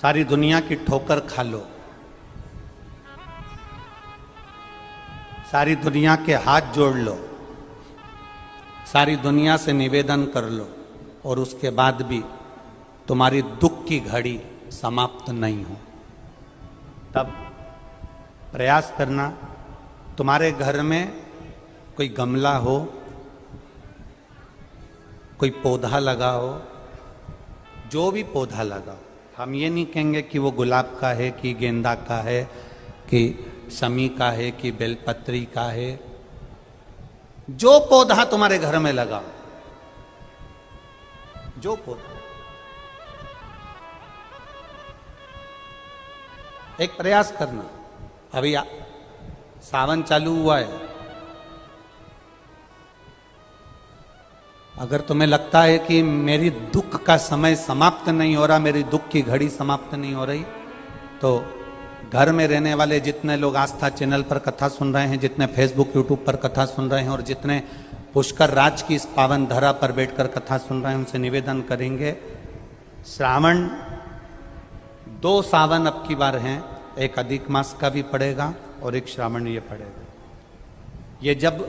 सारी दुनिया की ठोकर खा लो, सारी दुनिया के हाथ जोड़ लो, सारी दुनिया से निवेदन कर लो और उसके बाद भी तुम्हारी दुख की घड़ी समाप्त नहीं हो, तब प्रयास करना। तुम्हारे घर में कोई गमला हो, कोई पौधा लगा हो, जो भी पौधा लगा हो, हम ये नहीं कहेंगे कि वो गुलाब का है कि गेंदा का है कि शमी का है कि बेलपत्री का है। जो पौधा तुम्हारे घर में लगा, जो पौधा, एक प्रयास करना। अभी सावन चालू हुआ है, अगर तुम्हें लगता है कि मेरी दुख का समय समाप्त नहीं हो रहा, मेरी दुख की घड़ी समाप्त नहीं हो रही, तो घर में रहने वाले जितने लोग आस्था चैनल पर कथा सुन रहे हैं, जितने फेसबुक यूट्यूब पर कथा सुन रहे हैं और जितने पुष्कर राज की इस पावन धरा पर बैठकर कथा सुन रहे हैं, उनसे निवेदन करेंगे, श्रावण 2 सावन अब की बार हैं, एक अधिक मास का भी पड़ेगा और एक श्रावण ये पड़ेगा। ये जब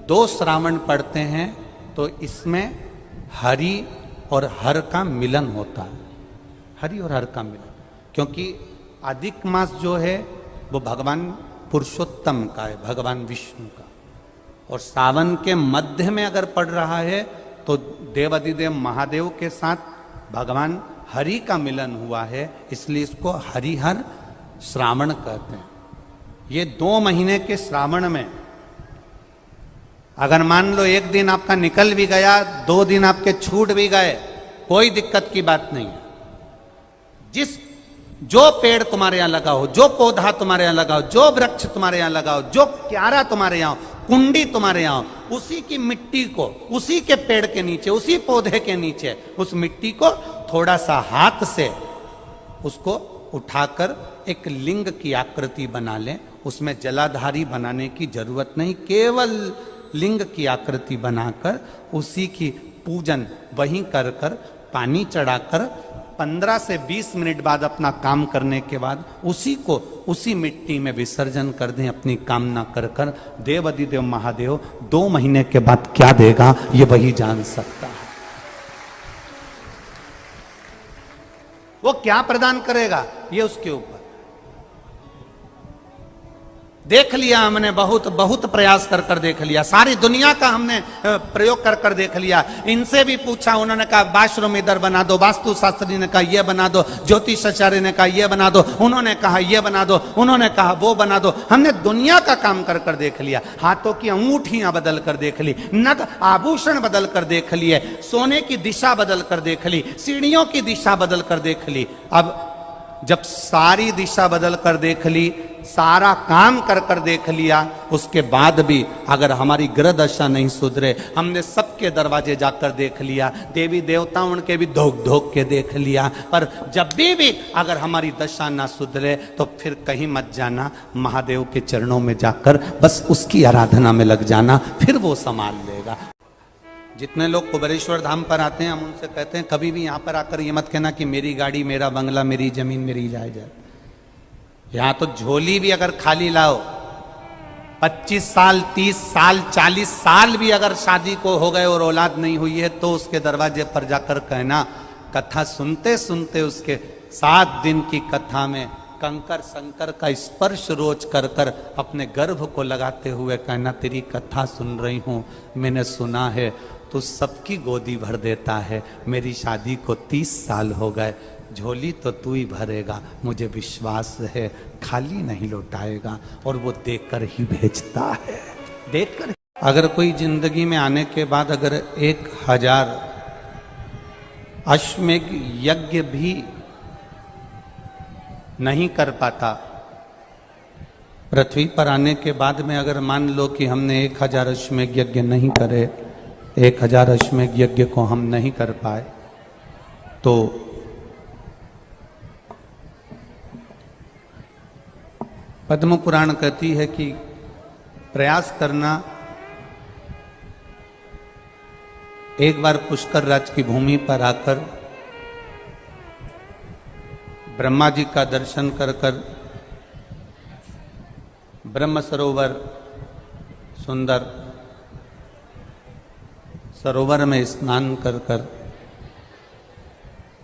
2 श्रावण पड़ते हैं तो इसमें हरि और हर का मिलन होता है, हरि और हर का मिलन, क्योंकि अधिक मास जो है वो भगवान पुरुषोत्तम का है, भगवान विष्णु का, और सावन के मध्य में अगर पड़ रहा है तो देवाधिदेव महादेव के साथ भगवान हरि का मिलन हुआ है, इसलिए इसको हरिहर श्रावण कहते हैं। ये 2 महीने के श्रावण में अगर मान लो एक दिन आपका निकल भी गया, 2 दिन आपके छूट भी गए, कोई दिक्कत की बात नहीं है। जो पेड़ तुम्हारे यहां लगा हो, जो पौधा तुम्हारे यहां लगा हो, जो वृक्ष तुम्हारे यहां लगा हो, जो क्यारा तुम्हारे यहां, कुंडी तुम्हारे यहां, उसी की मिट्टी को, उसी के पेड़ के नीचे, उसी पौधे के नीचे, उस मिट्टी को थोड़ा सा हाथ से उसको उठाकर एक लिंग की आकृति बना लें। उसमें जलाधारी बनाने की जरूरत नहीं, केवल लिंग की आकृति बनाकर उसी की पूजन वहीं कर कर पानी चढ़ाकर 15 से 20 मिनट बाद अपना काम करने के बाद उसी को उसी मिट्टी में विसर्जन कर दें, अपनी कामना कर कर। देवाधिदेव महादेव 2 महीने के बाद क्या देगा ये वही जान सकता है। वो क्या प्रदान करेगा ये उसके ऊपर। देख लिया हमने, बहुत प्रयास कर कर देख लिया, सारी दुनिया का हमने प्रयोग कर कर देख लिया। इनसे भी पूछा, उन्होंने कहा बाथरूम इधर बना दो, वास्तु शास्त्री ने कहा ये बना दो, ज्योतिष आचार्य ने कहा ये बना दो, उन्होंने कहा ये बना दो, उन्होंने कहा वो बना दो। हमने दुनिया का काम कर कर देख लिया, हाथों की अंगूठियां बदल कर देख ली, नग आभूषण बदल कर देख लिए, सोने की दिशा बदल कर देख ली, सीढ़ियों की दिशा बदल कर देख ली। अब जब सारी दिशा बदल कर देख ली, सारा काम कर कर देख लिया, उसके बाद भी अगर हमारी ग्रह दशा नहीं सुधरे, हमने सबके दरवाजे जाकर देख लिया, देवी देवताओं उनके भी धोख धोख के देख लिया, पर जब भी अगर हमारी दशा ना सुधरे तो फिर कहीं मत जाना, महादेव के चरणों में जाकर बस उसकी आराधना में लग जाना, फिर वो संभाल लेगा। जितने लोग कुबेरेश्वर धाम पर आते हैं, हम उनसे कहते हैं कभी भी यहाँ पर आकर ये मत कहना कि मेरी गाड़ी, मेरा बंगला, मेरी जमीन, मेरी जायदाद। यहां तो झोली भी अगर खाली लाओ, 25 साल, 30 साल, 40 साल भी अगर शादी को हो गए और औलाद नहीं हुई है, तो उसके दरवाजे पर जाकर कहना, कथा सुनते सुनते उसके 7 दिन की कथा में कंकर शंकर का स्पर्श रोज कर कर अपने गर्भ को लगाते हुए कहना, तेरी कथा सुन रही हूं, मैंने सुना है तू सबकी गोदी भर देता है, मेरी शादी को 30 साल हो गए, झोली तो तू ही भरेगा, मुझे विश्वास है खाली नहीं लौटाएगा, और वो देकर ही भेजता है, देखकर। अगर कोई जिंदगी में आने के बाद अगर 1000 अश्वमेघ यज्ञ भी नहीं कर पाता, पृथ्वी पर आने के बाद में अगर मान लो कि हमने 1000 अश्वमेघ यज्ञ नहीं करे, 1000 अश्वमेघ यज्ञ को हम नहीं कर पाए, तो पद्म पुराण कहती है कि प्रयास करना, एक बार पुष्कर राज की भूमि पर आकर ब्रह्मा जी का दर्शन कर कर ब्रह्म सरोवर सुंदर सरोवर में स्नान कर कर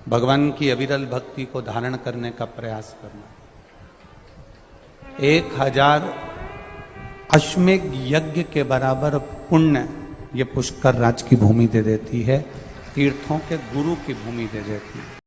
भगवान की अविरल भक्ति को धारण करने का प्रयास करना। 1000 अश्वमेध यज्ञ के बराबर पुण्य ये पुष्कर राज की भूमि दे देती है, तीर्थों के गुरु की भूमि दे देती है।